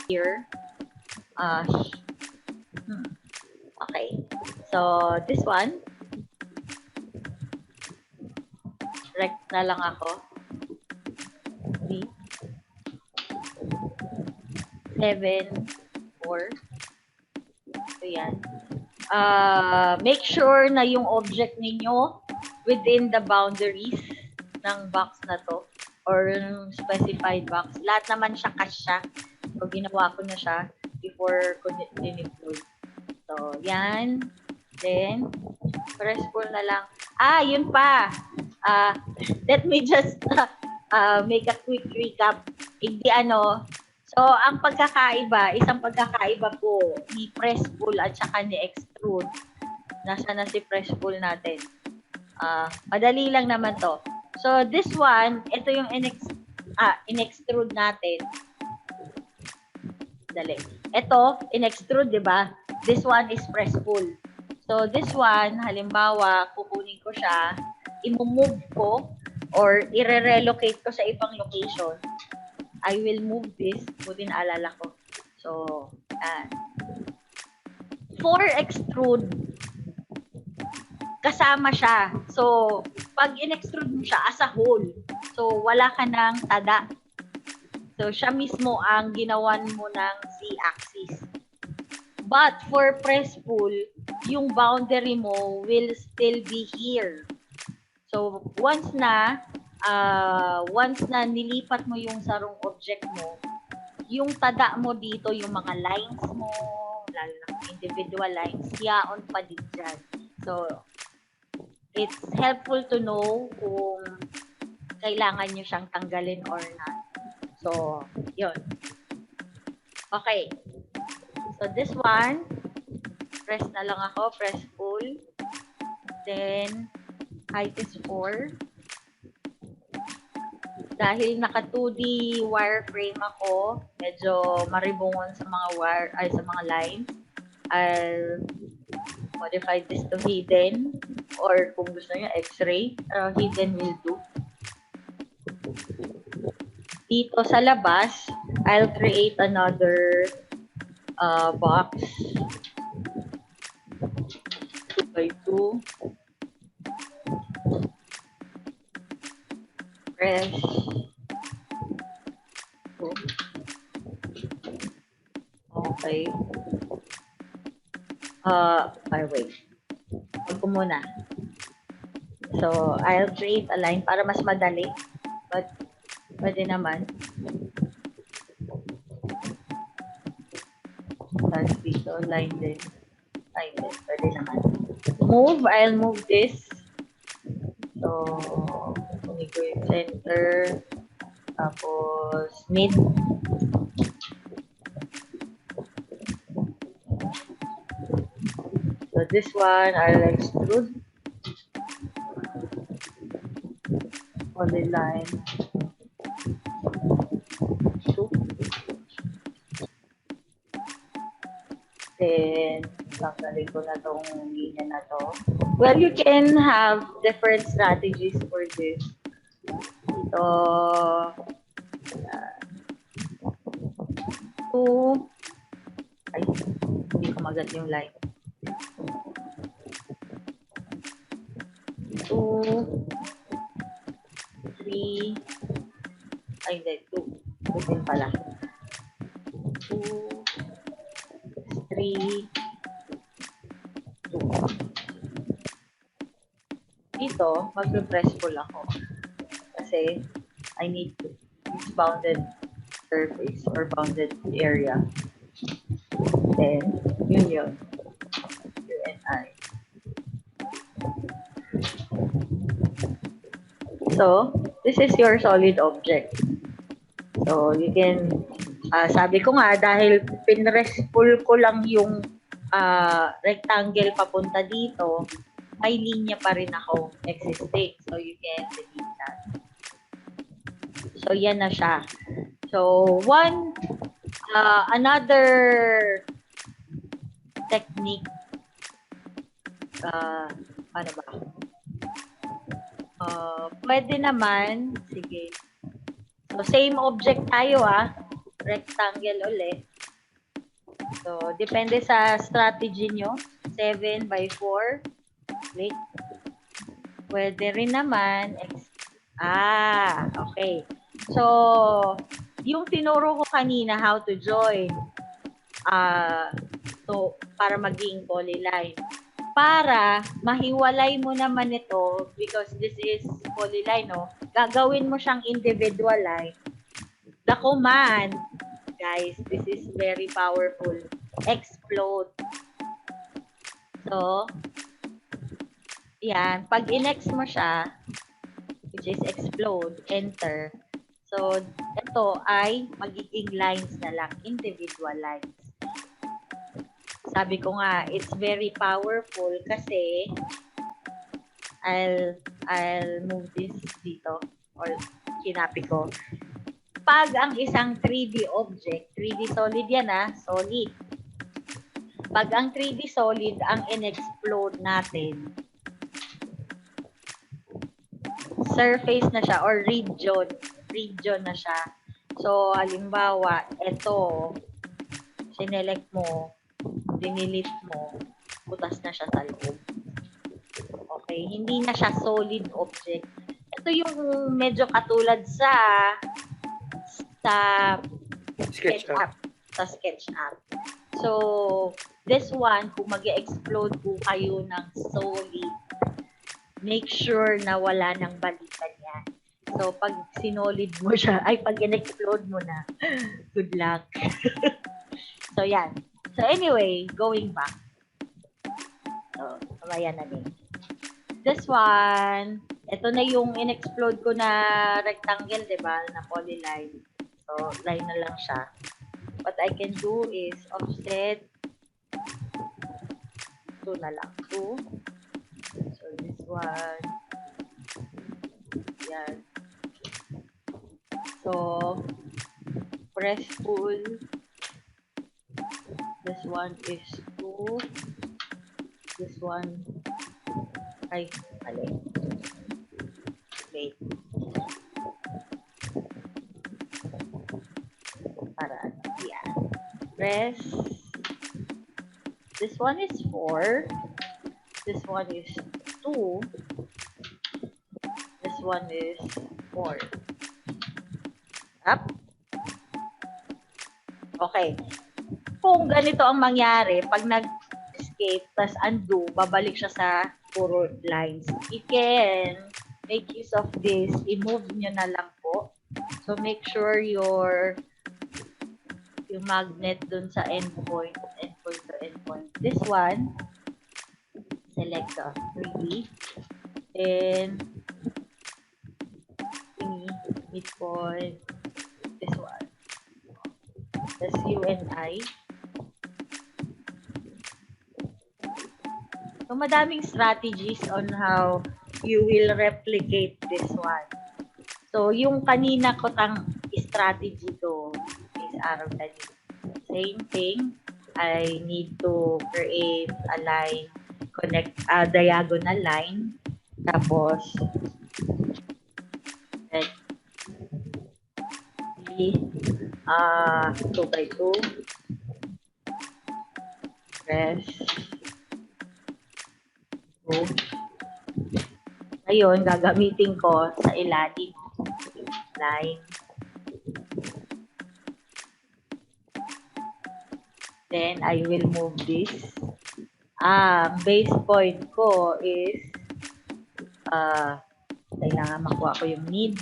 here. Okay. So, this one, rect na lang ako. 3, 7, 4. So, yan. Make sure na yung object ninyo within the boundaries ng box na to or specified box. Lahat naman siya kasya. So, ginawa ko na siya before ko diniploy. So, yan. Then, press pull na lang. Yun pa. Let me just make a quick recap. So, ang pagkakaiba, isang pagkakaiba po ni press pull at saka ni extrude. Nasaan na si press pull natin? Madali lang naman to. So, this one, ito yung in-extrude natin. Dali. Ito, in-extrude, di ba? This one is press pull. So, this one, halimbawa, kukunin ko siya, i-move ko, or i-relocate ko sa ibang location. I will move this. Buti na alala ko. So, for extrude, kasama siya. So, pag in-extrude mo siya as a whole, so, wala ka ng tada. So, siya mismo ang ginawan mo ng Z-axis. But for press pull, yung boundary mo will still be here. So, once na nilipat mo yung sarong object mo, yung tada mo dito, yung mga lines mo, lalo na individual lines, yaon pa din dyan. So, it's helpful to know kung kailangan nyo siyang tanggalin or not. So, yun. Okay. So, this one, press na lang ako, press pull. Then, height is 4. Dahil naka 2D wireframe ako, medyo maribungon sa mga sa mga lines. I'll modify this to hidden, or kung gusto niyo X-ray, hidden will do. Dito sa labas, I'll create another box. 2x2. Press. Okay. Wait. Huwag ko muna. So, I'll create a line para mas madali. But, pwede naman. Tapos dito, line din. Line din. Pwede naman. Move. I'll move this. So, kunin ko yung center. Tapos, mid. So, this one, I'll extrude. On the line. 2. Then, tanggalin ko na tong linya na to. Well, you can have different strategies for this. Ito, 2. Ay, hindi ko magat yung line. 2, 3, ay, hindi, 2. 2 din pala. 2, 3, 2. Dito, mag-press pull ako. Kasi, I need this bounded surface or bounded area. Then, yun. U and I. So, this is your solid object. So, you can, sabi ko nga, dahil pinress pull ko lang yung rectangle papunta dito, may linya pa rin ako existing. So, you can delete that. So, yan na siya. So, another technique, paano ba? Pwede naman, sige. So, same object tayo rectangle ulit. So, depende sa strategy nyo. 7 by 4. Click. Pwede rin naman. Okay. So, yung tinuro ko kanina, how to join. So, para maging polyline. Para mahiwalay mo naman ito, because this is polyline, no? Gagawin mo siyang individual line. The command, guys, this is very powerful. Explode. So, yan. Pag in-X mo siya, which is explode, enter. So, ito ay magiging lines na lang, individual lines. Sabi ko nga, it's very powerful kasi I'll move this dito or kinapi ko. Pag ang isang 3D object, 3D solid yan solid. Pag ang 3D solid ang in-explode natin, surface na siya or region na siya. So, halimbawa, ito, sinelect mo, dinilit mo, butas na siya sa loob. Okay, hindi na siya solid object. Ito yung medyo katulad sa SketchUp. Sa SketchUp. So, this one, kung mag-explode po kayo ng solid, make sure na wala nang balikan yan. So, pag sinolid mo siya, pag in-explode mo na, good luck. So, yan. So, anyway, going back. So, ayan na din. This one, ito na yung in-explode ko na rectangle, diba? Na polyline. So, line na lang siya. What I can do is offset 2 na lang. 2. So, this one. Yan. So, press pull. This one is 2. This one, mali. Wait. Para, yeah. Press. This one is 4. This one is 2. This one is 4. Up. Okay. Kung ganito ang mangyari, pag nag-escape, tas undo, babalik siya sa puro lines. You can make use of this. I-move nyo na lang po. So, make sure yung magnet dun sa endpoint to endpoint. This one, select the 3D. Then, midpoint. This one. That's U and I. So, madaming strategies on how you will replicate this one. So, yung kanina ko strategy ko is arrow kanina. Same thing. I need to create a line, connect a diagonal line. Tapos, 2 by 2. Press. Ngayon, gagamitin ko sa ilalim. Line. Then, I will move this. Base point ko is kailangan makuha ko yung mid.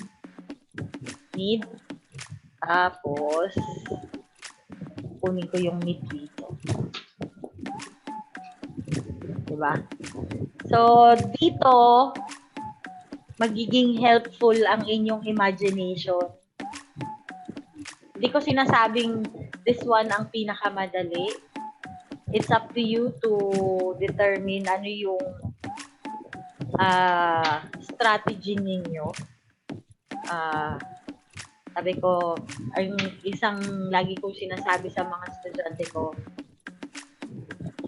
Tapos, kunin ko yung mid dito. Diba? So, dito, magiging helpful ang inyong imagination. Hindi ko sinasabing this one ang pinakamadali. It's up to you to determine ano yung strategy ninyo. Sabi ko, ang isang lagi kong sinasabi sa mga estudyante ko,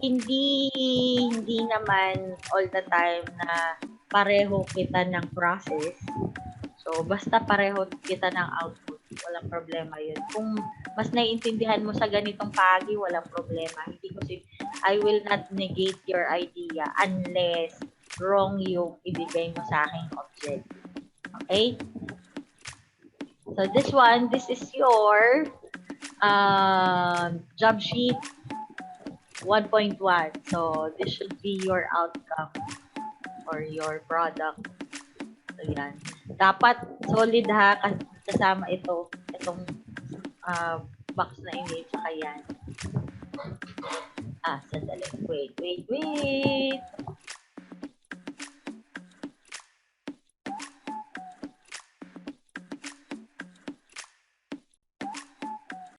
hindi naman all the time na pareho kita ng process. So, basta pareho kita ng output. Walang problema yun. Kung mas naiintindihan mo sa ganitong pagi, walang problema. Hindi ko I will not negate your idea unless wrong yung ibigay mo sa aking object. Okay? So this is your job sheet 1.1. So this should be your outcome or your product. So yan. Dapat solid ha, kasama itong box na image, saka yan. Sandali. Wait.